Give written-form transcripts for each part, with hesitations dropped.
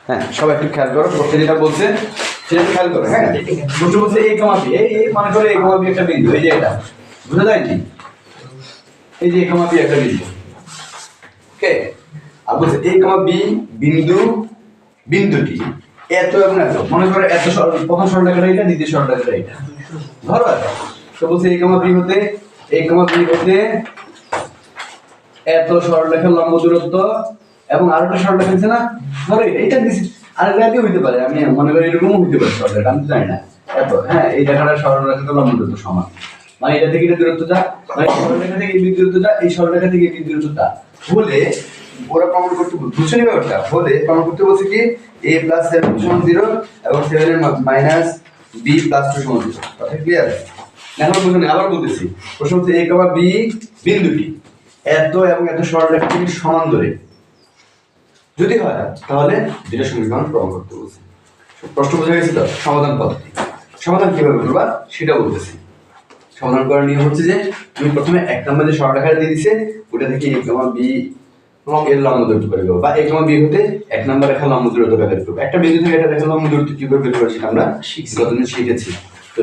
হ্যাঁ, সবাই একটু খেয়াল করো, প্রশ্ন যেটা বলছে সেটা খেয়াল করো। হ্যাঁ, প্রশ্ন বলছে a, b, এই মনে করো a, b একটা বিন্দু, এই যে এটা বুঝা যায়নি, এই যে a, b একটা বিন্দু। ওকে, আর বলছে a, b বিন্দুটি এত এবং এত, মনে করো এত প্রথম সরলরেখাটা এটা, দ্বিতীয় সরলরেখাটা এটা, ধরো তো বলছে a, b হতে এত সরলরেখার লম্ব দূরত্ব এবং আরেকটা সরলরেখা আছে না, ধরো এটা দিছি, আরেকটা দিয়ে হইতে পারে, আমি মনে করি এরকমও হইতে পারে সরলরেখা, আমি তো জানি না এত। হ্যাঁ, এই রেখাটা সরলরেখার লম্ব দূরত্ব সমান, মানে এটা থেকে এটা দূরত্ব যা, মানে সরলরেখা থেকে এই দূরত্ব যা, এই সরলরেখা থেকে এই দূরত্ব যা হলে ওরা প্রমাণ করতে বুঝছো নি ব্যাপারটা, হলে প্রমাণ করতে বলছে কি a + 7 = 0 এবং 7 এর মাইনাস b + 2 = 0। কথা ক্লিয়ার? এখন বুঝুন, আবার বলতেছি, প্রশ্ন হচ্ছে a, b বিন্দুটি এত এবং এত সরলরেখা থেকে সমান দূরে যদি হয় তাহলে দুইটা সমীকরণ প্রমাণ করতে বলছে। প্রশ্ন বোঝা গেছে তো? সমাধান পদ্ধতি, সমাধান কিভাবে করবা সেটা বলতেছি। সমাধান করার নিয়ম হচ্ছে যে তুমি প্রথমে এক নম্বর যে সরলরেখাটা দিয়ে দিছে ওটা থেকে a, b এর লম্ব দূরত্ব বের করব, বা a, b হতে এক নম্বর রেখার লম্ব দূরত্ব বের করব। একটা বিন্দু থেকে একটা রেখার লম্ব দূরত্ব কিভাবে বের করব সেটা আমরা গতদিন শিখেছি, তো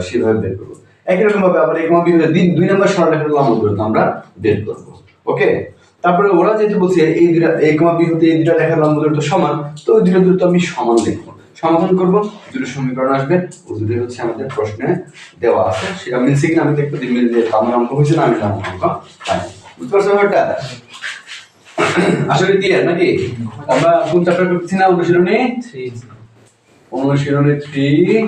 সেভাবে বের করব। একই রকম ভাবে আবার a, b হতে দুই নম্বর সরলরেখার লম্ব দূরত্ব আমরা বের করব। ওকে, তারপরে ওরা যেহেতু বলছে এই দুইটা a, b হতে এই দুইটা রেখার লম্ব দূরত্ব সমান, তো ওই দুইটা দূরত্ব আমি সমান লিখব, সমাধান করব, দুটো সমীকরণ আসবে, ওই দুটো হচ্ছে আমাদের প্রশ্নে দেওয়া আছে। সেটা মিলছে কিনা আমি দেখবো, মিললে আমার অঙ্ক হয়েছে না, আমি অঙ্ক পাই। বুঝতে পারছো ব্যাপারটা? আসলে ক্লিয়ার নাকি? আমরা কোন চ্যাপ্টার করতেছি না? অনুশীলনী 3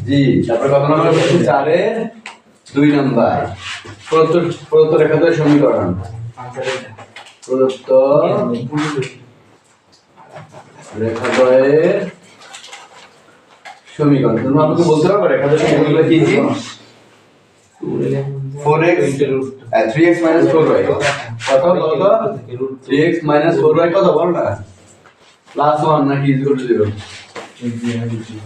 জি, তারপরে কত নম্বর করছি? 4 এর 2 নাম্বার প্রদত্ত রেখাদ্বয়ের সমীকরণ, প্রদত্ত রেখাদ্বয়ের সমীকরণ। তোমরা আমাকে বলতে পারবে রেখাদ্বয়ের সমীকরণগুলো কি কি? 4x 3x - 4y কত কত? 3x - 4y কত বল না? +1 নাকি =0?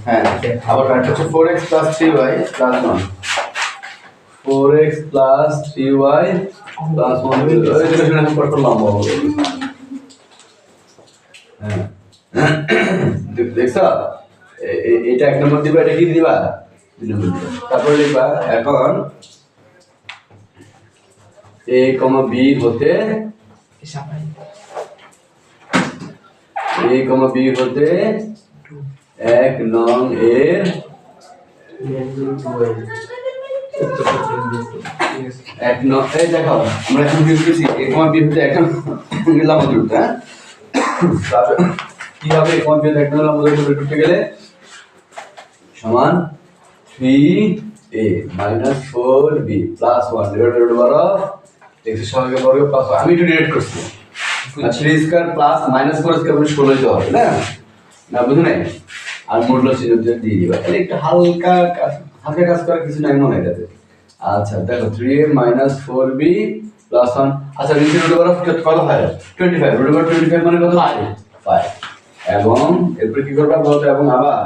হ্যাঁ, আবার একটা হচ্ছে 4x + 3y + 1, 4x + 3y + 1, এই দুটো শুনে কত লম্বা হবে? হ্যাঁ, দেখছো? এটা এক নম্বর দিবা, এটা কি দিবা? 2 নম্বর দিবা। তারপরে লিখবা এখন a, b হতে এক নং এর এক নং, এই দেখো আমরা এখন কি করেছি, a, b হতে এক নং লম্ব দূরত্ব, হ্যাঁ কি হবে? a, b হতে এক নং লম্ব দূরত্ব বের করতে গেলে সমান 3a - 4b + 1 x সহগে বর্গ প্লাস, আমি একটু ডিরেক্ট করছি, 3² প্লাস -4² মানে 16 তে হবে না? না বুঝুন নাই? আর মূল্য চিহ্ন দিয়ে দিবা, তাহলে একটু হালকা কাজ করার কিছু নাই মনে এটাতে। আচ্ছা দেখো 3a - 4b + 1, আচ্ছা নিচে কত হয়? 25, √25 মানে কত হয়? 5। এবং এরপর কি করবা বলতো, এবং আবার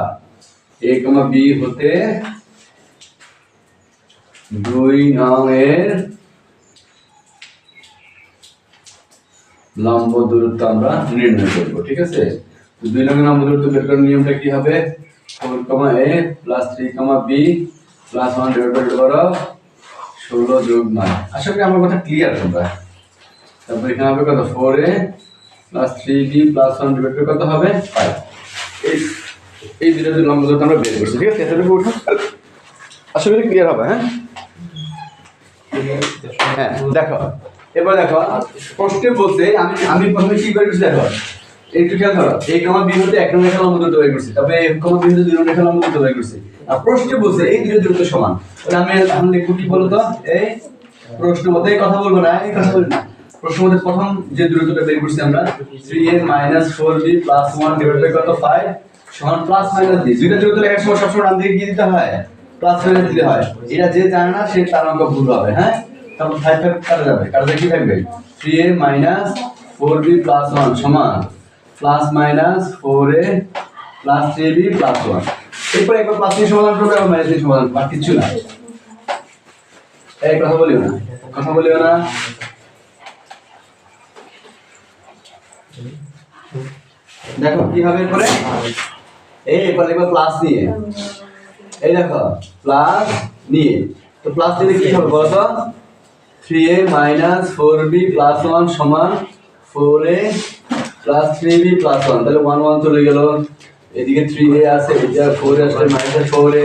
a, b হতে 2 নং এর লম্ব দূরত্ব আমরা নির্ণয় করব, ঠিক আছে? তো 2 নং লম্ব দূরত্ব বের করার নিয়মটা কি হবে? 4a + 3b + 1 16 + 9। আশা করি আমার কথা ক্লিয়ার তোমরা। তারপর এখানে হবে কত? 4a + 3b + 1 কত হবে? 5। এই দুটো লম্ব দূরত্ব আমরা বের করছি, ঠিক আছে? এতটুকু উঠো, আশা করি ক্লিয়ার হবে। হ্যাঁ দেখো, এবার দেখো প্রশ্নে বলতে আমি প্রথমে কি করে করছি দেখো, একটু খেয়াল করো, a, b হতে এক নং রেখার লম্ব দূরত্ব বের করছি, তারপরে a, b হতে 2 নং রেখার লম্ব দূরত্ব বের করছি। আর প্রশ্নে বলছে এই দুটো দূরত্ব সমান, তাহলে আমি এখন লিখব কি বলো তো? এই প্রশ্ন মতে কথা বলবো না, এই কথা বলি না, প্রশ্ন মতে প্রথম যে দূরত্বটা বের করছি আমরা 3a - 4b + 1 কত? 5 সমান +- দিয়ে দুইটা দূরত্ব লেখার সময় সবসময় ডান দিকে কি দিতে হয়? +- দিতে হয়। এটা যে জানে না সে তার অঙ্ক ভুল হবে। হ্যাঁ, তারপর 5 কাটা যাবে, কাটাতে কি থাকবে? 3a - 4b + 1 সমান +- 4a + 3b + 1। এরপর একবার প্লাস দিয়ে সমাধান করবে, আবার মাইনাস দিয়ে সমাধান করবে, আর কিছু না। এই কথা বলিও না, কথা বলিও না। দেখো কি হবে এরপরে, এই এবার প্লাস নিয়ে, এই দেখো প্লাস নিয়ে, তো প্লাস নিলে কি হবে বলো তো, 3a minus 4b plus 1 সমান 4a plus 3b plus 1, তাহলে 1 1 চলে গেল, এদিকে 3a আছে, এটা 4 আসলে মাইনাস 4a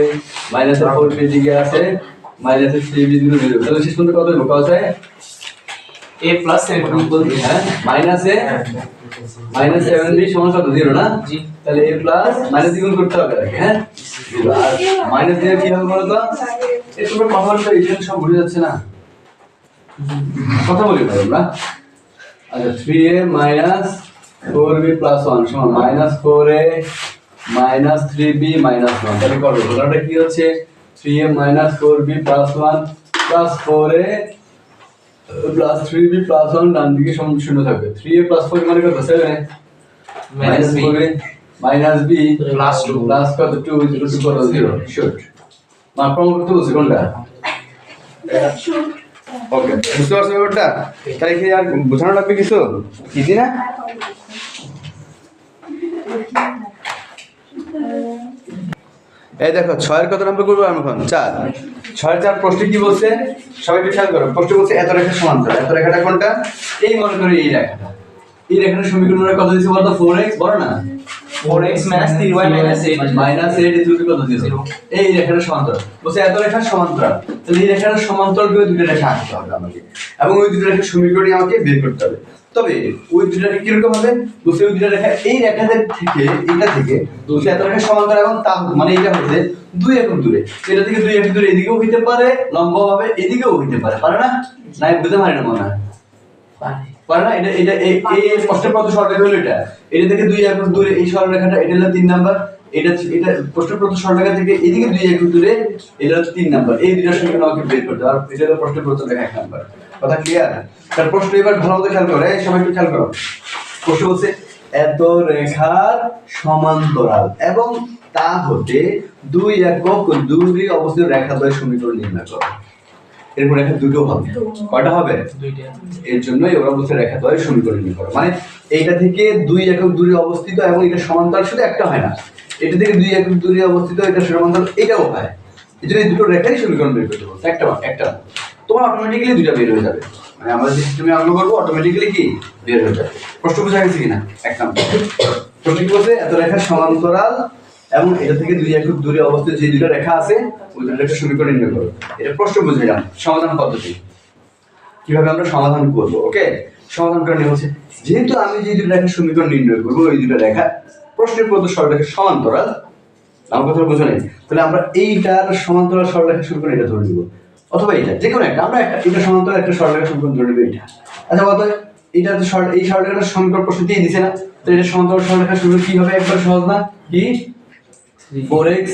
মাইনাস 4b এদিকে আছে মাইনাস 3b দিলে 0, তাহলে শেষ পর্যন্ত কত হবে কত হয় a plus 7b, হ্যাঁ মাইনাস a মাইনাস 7b সমান কত 0 না, জি, তাহলে a প্লাস মাইনাস গুণ করতে হবে নাকি, হ্যাঁ 0, আর মাইনাস দিয়ে কি হবে বলো তো, এই তোমরা কথা বলতে ইকুয়েশন সব ভুলে যাচ্ছে না, কথা বলি না আমরা। আচ্ছা 3a minus 4b plus 1 সমান minus 4a minus 3b minus 1, তাহলে করো ওটা কি হচ্ছে 3a minus 4b plus 1 plus 4a plus 3b plus 1 ডান দিকে সমান 0 থাকবে, 3a plus 4 মানে কত 7 minus 4a minus b plus 2 plus কত 2 is equal to 0, shoot mark প্রমাণ করতে বলছি কোনটা, ওকে বুঝতে পারছো ব্যাপারটা, তাহলে কি আর বোঝানো লাগবে কিছু ইজি না, এই দেখো 6 এর কত নাম্বার করবো আমি এখন 4, 6 4 প্রশ্নে কি বলছে সবাই একটু খেয়াল করো, প্রশ্নে বলছে এত রেখা সমান্তরাল, এত রেখাটা কোনটা, এই মনে করি এই রেখাটা, এই রেখাটার সমীকরণের কত দিয়েছে বলতো 4x বড় না 4x minus 3y minus 8 minus 8 is equal to কত দিয়েছে, এই রেখাটার সমান্তরাল বলছে এত রেখার সমান্তরাল, তাহলে এই রেখাটার সমান্তরাল করে দুটো রেখা আঁকতে হবে আমাকে, এবং ওই দুটো রেখার সমীকরণই আমাকে বের করতে হবে, তবে ওই দুটো রেখা কিরকম হবে বলছে ওই দুটো রেখা এই রেখাদের থেকে এটা থেকে বলছে এত রেখা সমান্তরাল, এবং তা মানে এটা হচ্ছে 2 একক দূরে, এটা থেকে 2 একক দূরে এদিকেও হইতে পারে লম্বভাবে এদিকেও হইতে পারে, পারে না, নাই বুঝতে পারি না মনে হয় পারে না, এটা এটা এই প্রশ্নের প্রথম সরলরেখা হলো এটা থেকে 2 একক দূরে এই সরলরেখাটা, এটা হলো 3 নাম্বার, এটা প্রশ্নের প্রথম সরলরেখা থেকে এদিকে 2 একক দূরে এটা হলো 3 নাম্বার, এই দুইটার সমীকরণ আমাকে বের করতে হবে, আর এটা হলো প্রশ্নের প্রথম রেখা 1 নাম্বার, কথা ক্লিয়ার, তার প্রশ্ন এবার ভালো মতো খেয়াল করো, এই সবাই একটু খেয়াল করো, প্রশ্ন বলছে এত রেখার সমান্তরাল এবং তা হতে 2 একক দূরে অবস্থিত রেখাদ্বয়ের সমীকরণ নির্ণয় করো, এরপর রেখা দুটো হবে, কয়টা হবে দুইটা, এর জন্যই ওরা বলছে রেখাদ্বয়ের সমীকরণ নির্ণয় করো, মানে এইটা থেকে 2 একক দূরে অবস্থিত এবং এটা সমান্তরাল শুধু একটা হয় না, এটা থেকে 2 একক দূরে অবস্থিত এটা সমান্তরাল এটাও হয়, এজন্য এই দুটো রেখারই সমীকরণ বের করতে বলছে, একটা তোমার অটোমেটিক্যালি দুইটা বের হয়ে যাবে, মানে আমরা যে সিস্টেমে অঙ্ক করব অটোমেটিক্যালি কি বের হয়ে যাবে, প্রশ্ন বুঝা গেছে কিনা, এক নাম্বার প্রশ্ন কি বলছে এত রেখার সমান্তরাল এবং এটা থেকে 2 একক দূরে অবস্থিত যে দুটো রেখা আছে ওই দুটো রেখার সমীকরণ নির্ণয় করো, এটা প্রশ্ন বুঝে গেলাম, সমাধান পদ্ধতি কিভাবে আমরা সমাধান করব, ওকে সমাধান করা নিয়ে হচ্ছে যেহেতু আমি যে দুটো রেখার সমীকরণ নির্ণয় করব ওই দুটো রেখা প্রশ্নের প্রদত্ত সরলরেখার সমান্তরাল, আমার কথা বুঝো নাই, তাহলে আমরা এইটার সমান্তরাল সরলরেখার সমীকরণ এটা ধরে নিব, অথবা এটা যে কোনো একটা, আমরা এটা সমান্তরাল একটা সরলরেখার সমীকরণ ধরে নেব এটা, আচ্ছা বলতো এটা তো এই সরলরেখার সমীকরণ প্রশ্ন দিয়ে দিছে না, তো এটা সমান্তরাল সরলরেখার সমীকরণ কি হবে একবার সহজ না, কি 4x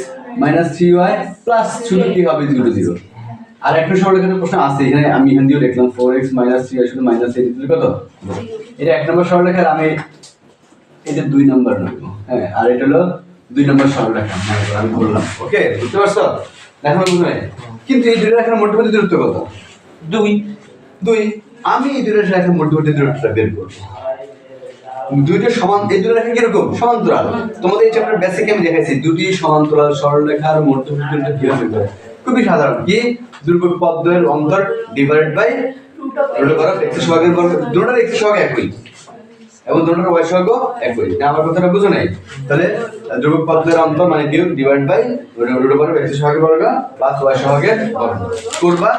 minus 3y plus শুধু কি হবে 0 0, আর একটা সরলরেখার প্রশ্ন আছে এখানে, আমি এখান দিয়ে লিখলাম 4x minus 3y শুধু মাইনাস 8 দিলে কত, এটা এক নম্বর সরলরেখার, আমি এটা 2 নাম্বার নেব, হ্যাঁ আর এটা হলো 2 নম্বর সরলরেখা আমি বললাম, ওকে বুঝতে পারছো, দেখো বুঝবে, কিন্তু এই দুটো রেখার মধ্যবর্তী দূরত্ব কত 2 আমি এই দুটো রেখার মধ্যবর্তী দূরত্বটা বের করব, দুইটা সমান, এই দুটো রেখা কিরকম সমান্তরাল, তোমাদের এই চ্যাপ্টার বেসিকে আমি দেখাইছি দুটি সমান্তরাল সরলরেখার মধ্যবর্তী দূরত্ব কিভাবে বের করে, খুবই সাধারণ, কি দুর্বল পদ্মের অন্তর divided by root over of x সহগের বর্গ, দুটোর x সহগ একই এবং দুটোর y সহগ একই, আমার কথাটা বুঝো নাই, তাহলে ধ্রুবক পদ্মের অন্তর মানে বিয়োগ divide by root over of x সহগের বর্গ প্লাস y সহগের বর্গ করবা,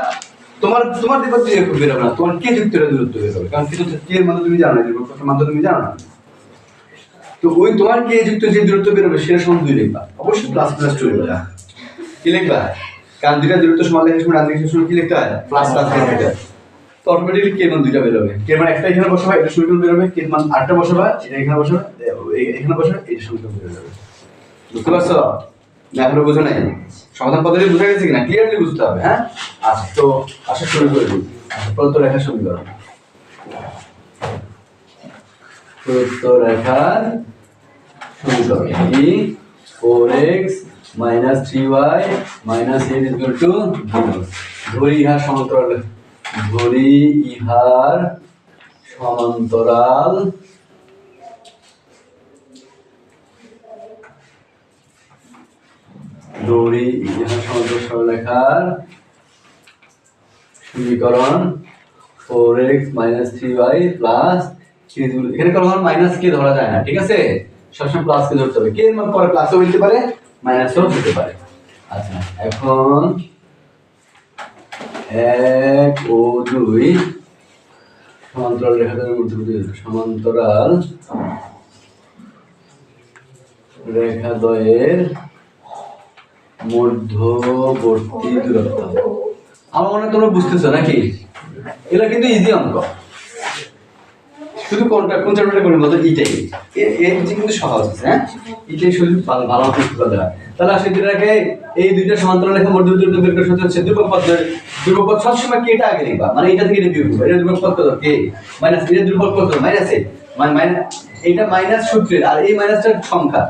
তোমার দিকে দিয়ে একটু বের হবে না, তোমার কে যুক্ত দূরত্ব বের হবে, কারণ কিন্তু কে এর মানে তুমি জানো না, ধ্রুবক পদ্মের মান তুমি জানো না, তো ওই তোমার কে যুক্ত যে দূরত্ব বের হবে সেটা সমান 2 লিখবা, অবশ্যই প্লাস প্লাস 2 লিখবা, কি লিখবা, কারণ দুইটা দূরত্ব সমান লেখার সময় ডান দিকে সমান কি লিখতে হয় প্লাস প্লাস লিখতে, তো অটোমেটিক্যালি কে মান দুইটা বের হবে, কে মান একটা এখানে বসাবা এটা সমীকরণ বের হবে, কে মান আটটা বসাবা এটা এখানে বসাবা, এখানে বসাবা এটা সমীকরণ বের হবে, বুঝতে পারছো না, এখনো বুঝো নাই, সমাধান পদ্ধতি বুঝা গেছে কিনা, ক্লিয়ারলি বুঝতে হবে, হ্যাঁ আচ্ছা তো আসা শুরু করে দিই, প্রদত্ত রেখার সমীকরণ, প্রদত্ত রেখার সমীকরণ কি 4x minus 3y minus 8 is equal to 0, ধরি ইহার সমান্তরাল, 4x দড়ি ইতিহাস সমান্তরাল সরলরেখার সমীকরণ 4x - 3y প্লাস এখানে কোনো মাইনাস কে ধরা যায় না, ঠিক আছে? সবসময় প্লাস কে ধরতে হবে। কে এর মান পরে প্লাসও হতে পারে মাইনাসও হতে পারে। আচ্ছা, এখন 1 ও 2 সমান্তরাল রেখাদ্বয়ের মধ্যবর্তী সমান্তরাল রেখাদ্বয়ের মধ্যবর্তী দূরত্ব। আমার মনে হয় তোমরা বুঝতেছো নাকি? এগুলো কিন্তু ইজি অঙ্ক, শুধু কোন চ্যাপ্টারটা কোন বলতো এটাই এর যে কিন্তু সহজ আছে। হ্যাঁ, এটাই শুধু ভালো করে করতে হয়। তাহলে আসলে যেটাকে এই দুইটা সমান্তরাল রেখা মধ্যবর্তী দূরত্ব বের করতে হচ্ছে ধ্রুবক সবসময় কেটা আগে লিখবা, মানে এটা থেকে এটা বিয়োগ করবা। এটা ধ্রুবক কত কে মাইনাস এটা ধ্রুবক কত মাইনাস এ মানে মাইনাস এইটা মাইনাস সূত্রের, আর এই মাইনাসটার সংখ্যা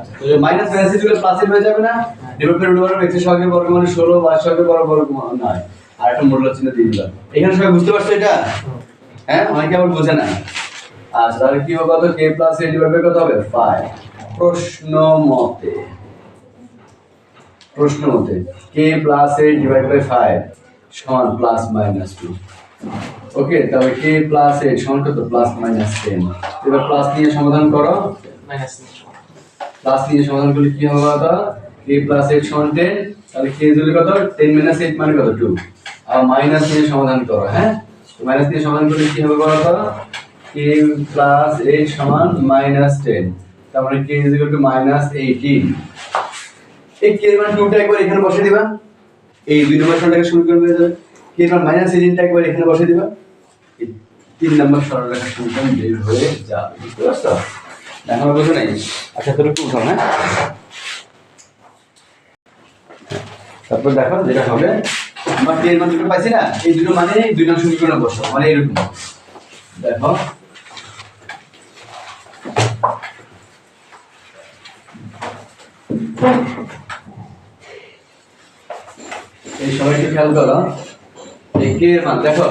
মাইনাস মাইনাস এর প্লাস হয়ে যাবে না? ধ্রুবকের রুট বর্গ x এর সহগের বর্গমূল 16 y এর সহগের বর্গমূল 9 আর একটা মূল্য চিহ্ন দিয়ে দিলাম। এখানে সবাই বুঝতে পারছো এটা? হ্যাঁ, অনেকে আবার বোঝে না। আচ্ছা, তাহলে কি হবে? কত k + a ডিভাইড বাই কত হবে 5। প্রশ্ন মতে k + a ডিভাইড বাই 5 সমান প্লাস মাইনাস 2। ওকে, তাহলে k + a সমান কত প্লাস মাইনাস 10। এবার প্লাস নিয়ে সমাধান করো, প্লাস নিয়ে সমাধান করলে কি হবে? কত k + 8 সমান 10। তাহলে k জুড়ে কত 10 - 8 মানে কত 2। আর মাইনাস নিয়ে সমাধান করো। হ্যাঁ, মাইনাস নিয়ে সমাধান করলে কি হবে? কত k + 8 সমান -10। তার মানে k -18। এই k এর মান 2 টা একবার এখানে বসিয়ে দিবা, এই 2 নম্বর সরলরেখার সমীকরণ হয়ে যাবে। k এর মান -18 টা একবার এখানে বসিয়ে দিবা, এই 3 নম্বর সরলরেখার সমীকরণ বের হয়ে যাবে। বুঝতে পারছো? এখন বুঝো নাই? আচ্ছা, তোর একটু উঠাও। হ্যাঁ, তারপর দেখো যেটা হবে, আমরা k এর মান দুটো পাইছি না, এই দুটো মানে 2 নং সমীকরণে বসাও, মানে এরকম। দেখো এই সময়টি খেয়াল করো, এই k এর মান দেখো।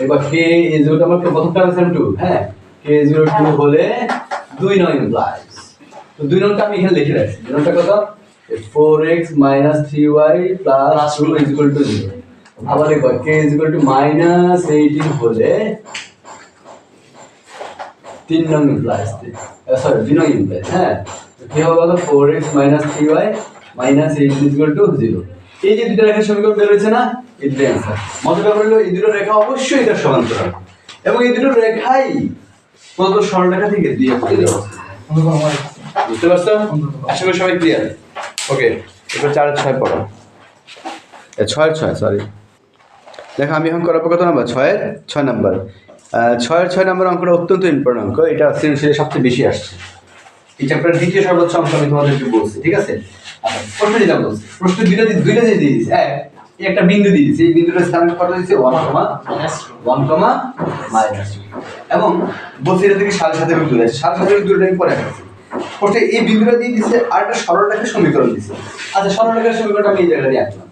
এবার k ইজ ইকুয়াল টু আমার প্রথমটা আছে 2। হ্যাঁ, k ইজ ইকুয়াল টু 2 হলে 2 নং ইমপ্লাইজ। তো 2 নংটা আমি এখানে লিখে রাখছি। 2 নংটা কত? 4x - 3y + 2 is equal to 0। আবার দেখো k ইজ ইকুয়াল টু -18 হলে 3 নং ইমপ্লাইজ, সরি 2 নং ইমপ্লাইজ। হ্যাঁ, কি হবে? বলো 4x - 3y - 18 is equal to 0। এই যে দুটো রেখার সমীকরণ বের হয়েছে না, এটাই आंसर। মজার ব্যাপার হলো এই দুটো রেখা অবশ্যই এটা সমান্তরাল, এবং এই দুটো রেখাই প্রদত্ত সরলরেখা থেকে দিয়ে দিতে হবে। বুঝতে পারছো? আশা করি সবাই ক্লিয়ার। ওকে, এবার 4 আর 6 পড়ো। 6 আর 6 সরি, দেখো আমি এখন করাবো কত নাম্বার? 6 নাম্বার। 6 নাম্বার অঙ্কটা অত্যন্ত ইম্পর্টেন্ট অঙ্ক। এটা সৃজনশীলে সবচেয়ে বেশি আসছে। এই চ্যাপ্টার দ্বিতীয় সর্বোচ্চ অঙ্ক আমি তোমাদেরকে বলছি, ঠিক আছে? আচ্ছা, প্রশ্ন দিলাম বলছি, প্রশ্ন দুইটা দিয়ে দিয়েছি। এই একটা বিন্দু দিয়ে দিয়েছি, এই বিন্দুটার স্থান কত দিয়েছে 1, -1, এবং বলছি এটা থেকে 7.5 দূরে আছে। 7.5 দূরটা আমি পরে আসছি। প্রশ্নে এই বিন্দুটা দিয়ে দিয়েছে, আর একটা সরলরেখার সমীকরণ দিয়েছে। আচ্ছা, সরলরেখার সমীকরণটা আমি এই জায়গায় দিয়ে আঁকলাম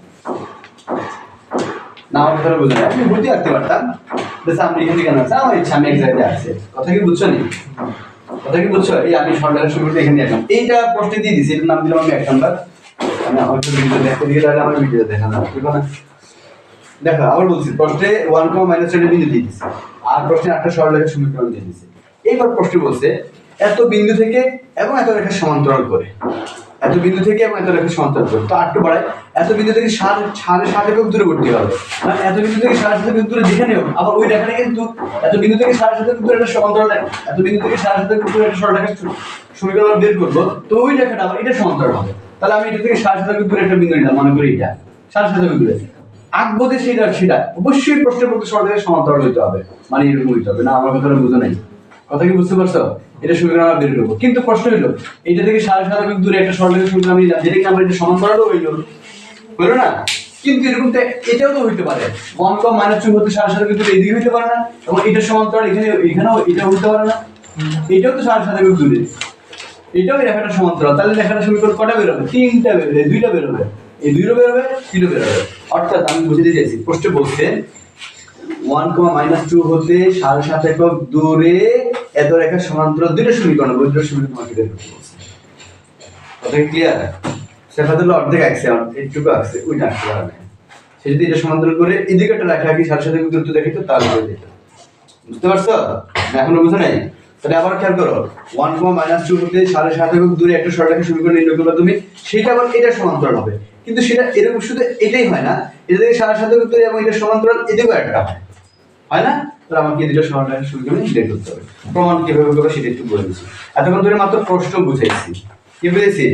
না, আমার কথা বুঝলেন? আপনি ভর্তি আঁকতে পারতাম, বেশ আমি এখানে কেন আছে আমার ইচ্ছা, আমি এক জায়গায় আসছে। কথা কি বুঝছো নি? কথা কি বুঝছো? এই আমি সরলরেখার সমীকরণটা এখানে আঁকলাম। এইটা প্রশ্নে দিয়ে দিয়েছি, এটার নাম দিলাম আমি 1 নাম্বার। আমি আমার ভিডিও দেখতে দিকে তাহলে আমার ভিডিও দেখা না, ঠিক না? দেখো আবার বলছি, প্রশ্নে 1, -2 বিন্দু দিয়ে দিয়েছে, আর প্রশ্নে একটা সরলরেখার সমীকরণ দিয়ে দিয়েছে। এইবার প্রশ্ন বলছে এত বিন্দু থেকে এবং এত রেখা সমান্তরাল করে, এত বিন্দু থেকে এবং এত রেখা সমান্তরাল করে, তো আটটু বাড়ায় এত বিন্দু থেকে 7.5 একক দূরবর্তী হবে। মানে এত বিন্দু থেকে 7.5 একক দূরে যেখানে হোক, আবার ওই রেখাটা কিন্তু এত বিন্দু থেকে 7.5 একক দূরে একটা সমান্তরাল রেখা, এত বিন্দু থেকে 7.5 একক দূরে একটা সরলরেখার সমীকরণ বের করবো, তো ওই রেখাটা আবার এটা সমান্তরাল হবে। তাহলে আমি এটা থেকে 7.5 একক দূরে একটা বিন্দু নিলাম, মনে করি এটা 7.5 একক দূরে আঁকবো, যে সেটা অবশ্যই প্রশ্নের মধ্যে সরলরেখার সমান্তরাল হইতে হবে, মানে এরকম হইতে হবে না। আমার কথাটা বুঝো নাই? কথা কি বুঝতে পারছো? এটা সমীকরণ আমরা বের করবো, কিন্তু প্রশ্ন হলো এইটা থেকে 7.5 একক দূরে একটা সরলরেখার সমীকরণ আমি নিলাম, যেটা কি আমরা এটা সমান্তরালও হইলো না? কিন্তু এরকম তো এটাও তো হইতে পারে, 1, -2 হতে 7.5 একক দূরে এদিকে হইতে পারে না, এবং এটা সমান্তরাল এখানেও এটা হইতে পারে না, এটাও তো 7.5 একক দূরে, এটাও এই রেখাটা সমান্তরাল। তাহলে রেখাটা সমীকরণ কটা বের হবে? 3টা বের হবে, 2টা বের হবে, এই 2টা বের হবে, 3টা বের হবে। অর্থাৎ আমি বুঝতে চাইছি, প্রশ্ন বলছে 1, -2 হতে 7.5 একক দূরে এত রেখার সমান্তরাল দুইটা সমীকরণ, দুইটা সমীকরণ তোমাকে বের করতে বলছে। কথা কি ক্লিয়ার? সেটা হলো অর্ধেক আঁকছে, এইটুকু আঁকছে, ওইটা আঁকতে পারে না। সে যদি এটা সমান্তরাল করে এদিকে একটা রেখা আঁকি সাথে সাথে দূরত্ব দেখি তো তাহলে হয়ে যেত। বুঝতে পারছো? এখনো বুঝো নাই? তাহলে আবার খেয়াল করো 1, -2 হতে 7.5 একক দূরে একটা সরলরেখা সমীকরণ নির্ণয় করলে তুমি, সেটা আবার এটা সমান্তরাল হবে, কিন্তু সেটা এরকম শুধু এটাই হয় না, এটা থেকে 7.5 একক দূরে এবং এটা সমান্তরাল এদিকেও একটা হয় না? তাহলে আমাকে এই দুটো সরলরেখা সমীকরণ বের করতে হবে। প্রমাণ কিভাবে করবে সেটা একটু বলে দিচ্ছি। এতক্ষণ ধরে মাত্র প্রশ্ন বুঝাইছি, কি বুঝেছি?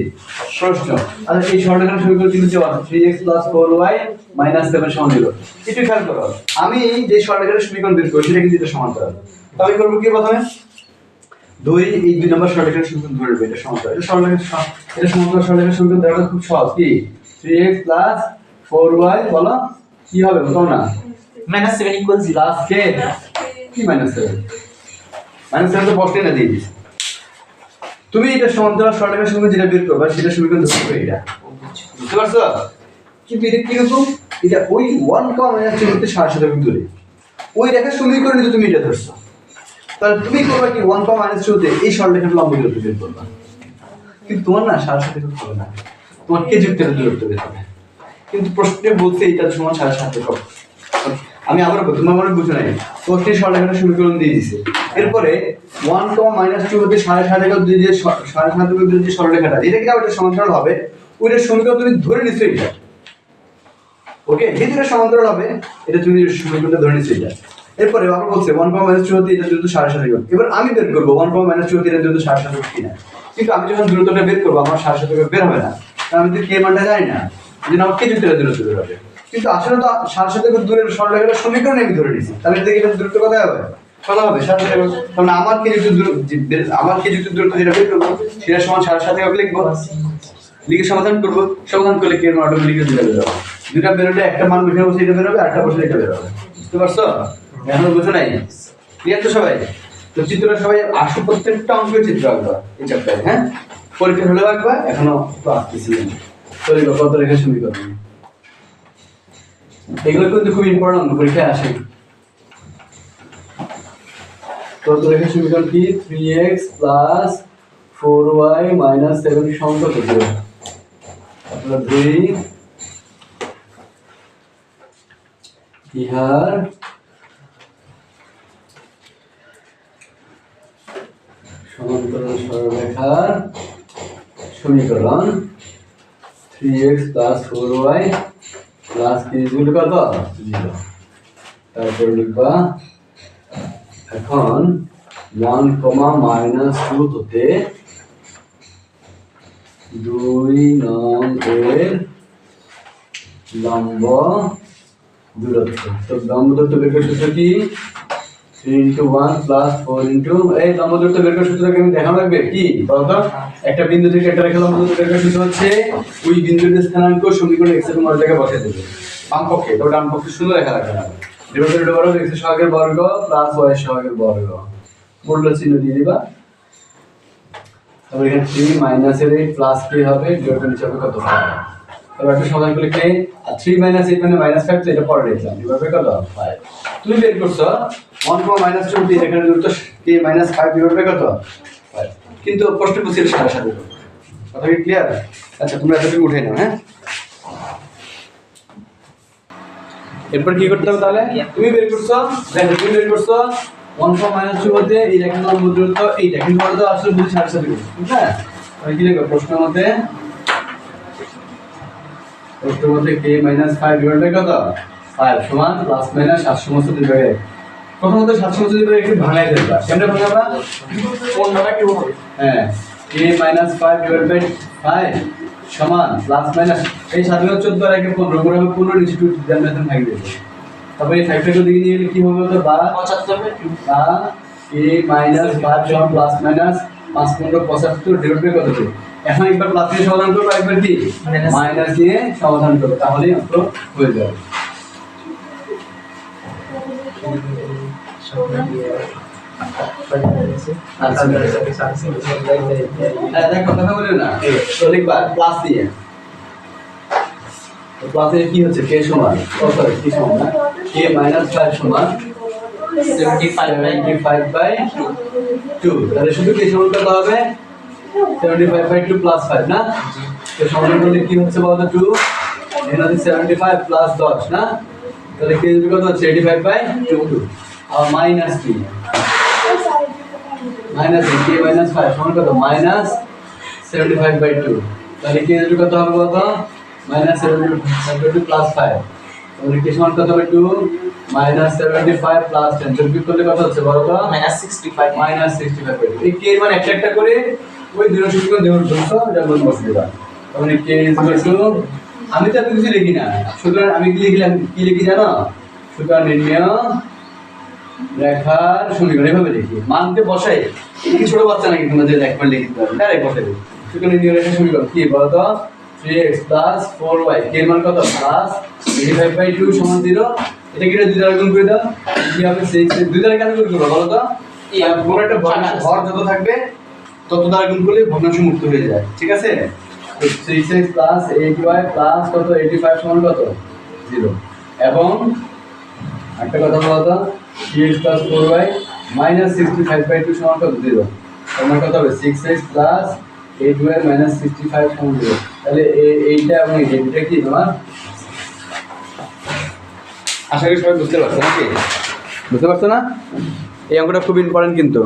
প্রশ্ন। আচ্ছা এই সরলরেখার সমীকরণ কিন্তু দেওয়া 3x + 4y - 7 = 0। একটু খেয়াল করো, আমি যে সরলরেখার সমীকরণ বের করব সেটা কিন্তু এটা সমান্তরাল। তবে করব কি প্রথমে? ধরি এই 2 নম্বর সরলরেখার সমীকরণ ধরবে এটা সমান্তরাল। এটা সরলরেখা, এটা সমান্তরাল সরলরেখার সমীকরণ দেওয়াটা খুব সহজ। কি 3x + 4y বলো কি হবে বলো না? -7 = 0 প্লাস কে কি -7? -7 তো প্রশ্নে না দিয়ে দিছি। তুমি এটা সমান্তরাল সরলরেখার সমীকরণ যেটা বের করবে সেটা সমীকরণ ধরবে এটা। বুঝতে পারছো? কিন্তু এটা কি রকম? এটা ওই 1, -2 হতে 7.5 একক দূরে ওই রেখার সমীকরণ যদি তুমি এটা ধরছো, তাহলে তুমি করবে কি 1, -2 হতে এই সরলরেখার লম্ব দূরত্ব বের করবে। কিন্তু তোমার না 7.5 একক হবে না, তোমার কে যুক্ত দূরত্ব বের হবে। কিন্তু প্রশ্নে বলতে এটা সমান 7.5 একক। আমি আবার বলছি, তোমার মনে বুঝো নাই, প্রশ্নে সরলরেখার সমীকরণ দিয়ে দিয়েছে। এরপরে 1, -2 হতে 7.5 একক দূরে যে 7.5 একক দূরে যে সরলরেখাটা, এটা কি ওটা সমান্তরাল হবে, ওইটার সমীকরণ তুমি ধরে নিছো এটা। ওকে, যেটা সমান্তরাল হবে এটা তুমি সমীকরণটা ধরে নিছো এটা। এরপরে আবার বলছে 1, -2 হতে এটা দূরত্ব 7.5 একক। এবার আমি বের করব 1, -2 হতে এটা দূরত্ব 7.5 একক কিনা। কিন্তু আমি যখন দূরত্বটা বের করব আমার 7.5 একক বের হবে না, কারণ আমি তো কে মানটা জানি না, এজন্য আমার কে যুক্ত দূরত্ব বের হবে। কিন্তু আসলে তো 7.5 একক দূরের সরলরেখার সমীকরণ আমি ধরে নিয়েছি, তাহলে দেখি এটা দূরত্ব কত হবে? কত হবে? 7.5 একক। কারণ আমার কে যুক্ত দূরত্ব যেটা বের করব সেটা সমান 7.5 একক লিখব, লিখে সমাধান করব। সমাধান করলে কে মান অটোমেটিক্যালি দুটো বের হবে। দুটো বের হলে একটা মান বসে বসে এটা বের হবে, আরেকটা বসে এটা বের হবে। বুঝতে পারছো? এখনো বুঝো নাই? ক্লিয়ার তো সবাই? তো চিত্রটা সবাই আসো, প্রত্যেকটা অঙ্কের চিত্র আঁকবা এই চ্যাপ্টারে। হ্যাঁ, পরীক্ষা হলেও আঁকবা, এখনো তো আসতেছি। তৈরি কত রেখা সমীকরণ, এগুলো কিন্তু খুব ইম্পর্টেন্ট, পরীক্ষায় আসে। কত রেখা সমীকরণ কি? 3x + 4y - 7 = কত? আপনারা 2 ইহার সমান্তরাল সরলরেখার সমীকরণ 3x + 4y + কি যোগ কত? 0। তারপর লিখবা এখন 1, -2 হতে 2 নং এর লম্ব দূরত্ব। তো লম্ব দূরত্ব বের করার সূত্র কি? 3 × 1 + 4 × এই লম্ব দূরত্ব বের করার সূত্রকে আমি দেখানো লাগবে কি বলতো? একটা বিন্দু থেকে একটা রেখা লম্ব দূরত্ব বের করার সূত্র হচ্ছে ওই বিন্দুর স্থানাঙ্ক সমীকরণ x এর মান জায়গায় বসিয়ে দেবে বাম পক্ষে। তো ডান পক্ষে শূন্য রেখা রাখবে না, ডেরিভেটিভ বড় x এর সহগের বর্গ + y এর সহগের বর্গ, মূল্য চিহ্ন দিয়ে দিবা। তারপর এখানে 3 - এর এই প্লাস কি হবে, বিয়োগের নিচে হবে কত? 5। তারপর একটা সমাধান করলে কি 3 - 8 মানে -5, তো এটা পরে লিখলাম, বিভাগে কত? 5। তুমি বের করছো 1, -2 দিয়ে এখানে দূরত্ব k - 5 বিভাগে কত? 5। কিন্তু প্রশ্ন করছিল 7.5 একক। কথা কি ক্লিয়ার? আচ্ছা তোমরা এতটুকু উঠে নাও। হ্যাঁ, এরপর কি করতে হবে তাহলে? তুমি বের করছো, দেখো তুমি বের করছো 1, -2 হতে এই রেখার লম্ব দূরত্ব এইটা, কিন্তু বলতো আসলে বুঝি 7.5 একক। ঠিক আছে? তাহলে কি লিখব প্রশ্নের মধ্যে? প্রশ্নের মধ্যে k - 5 বিভাগে কত? 5 সমান ± 7 সমস্ত বিভাগে। প্রথমত 7 সমস্ত বিভাগে একটু ভাঙাই ফেলবা। কেমনে ভাঙাবা? কোন ভাবে কি হবে? হ্যাঁ, k - 5 / 5 সমান ± এই 7 × 14 আর 1 15 করে হবে 15 নিচে 2 জানবেন থাকবে। তারপরে এই 5 টাকে দিকে নিয়ে গেলে কি হবে বলতো? বা 75 বা k - 5 সমান ± 5 15 75 ডেরিভেটিভ কত হবে? এখন একবার প্লাস দিয়ে সমাধান করব, একবার কি মাইনাস দিয়ে সমাধান করব, তাহলেই উত্তর হয়ে যাবে। দেখো কথা বলে না, তো লিখবা প্লাস দিয়ে। তো প্লাসে কি হচ্ছে? k সমান কত? কি সমান না k - 5 সমান 75/2। তাহলে শুধু k সমান কত হবে? 75/2 + 5 না? তো সমাধান করলে কি হচ্ছে বলতো 2 এখানে আছে 75 প্লাস 10 না, তাহলে কি হবে কত হচ্ছে 85/2 আর মাইনাস কি মাইনাস k মাইনাস 5 সমান কত মাইনাস 75/2, তাহলে কি হবে কত হবে বলতো মাইনাস 75/2 প্লাস 5, তাহলে কি সমান কত হবে 2 মাইনাস 75 প্লাস 10 যোগ বিয়োগ করলে কত হচ্ছে বলতো -65 মাইনাস 65/2। এই কে এর মান একটা একটা করে ওই দুটো সূত্র দেওয়ার জন্য এটা বল বসে দিবা, তাহলে কে ইকুয়াল টু আমি তো কিছু লিখি না, সুতরাং আমি কি লিখলাম কি লিখি জানো, সুতরাং নির্ণয় রেখার সমীকরণ এভাবে লিখি মানতে বসাই, এই ছোট বাচ্চা নাকি তোমরা যে একবার লিখতে পারবে ডাইরেক্ট বসাই দেবে। সুতরাং নির্ণয় রেখার সমীকরণ কি বলতো 3x + 4y কে এর মান কত প্লাস 85/2 সমান 0, এটা কি দুই দ্বারা গুণ করে দাও কি হবে 6 দুই দ্বারা কেন গুণ করব বলো তো কোনো একটা ভর যত থাকবে তত দ্বারা গুণ করলে ভগ্নাংশ মুক্ত হয়ে যায়, ঠিক আছে। তো 6x + 8y প্লাস কত 85 সমান কত 0, এবং একটা কথা বলো তো 3x + 4y - 65/2 সমান কত 0, সমান কত হবে 6x + 8y - 65 সমান 0, তাহলে এইটা এবং এইটা কি তোমার আশা করি সবাই বুঝতে পারছো নাকি, বুঝতে পারছো না? এই অঙ্কটা খুব ইম্পর্টেন্ট কিন্তু।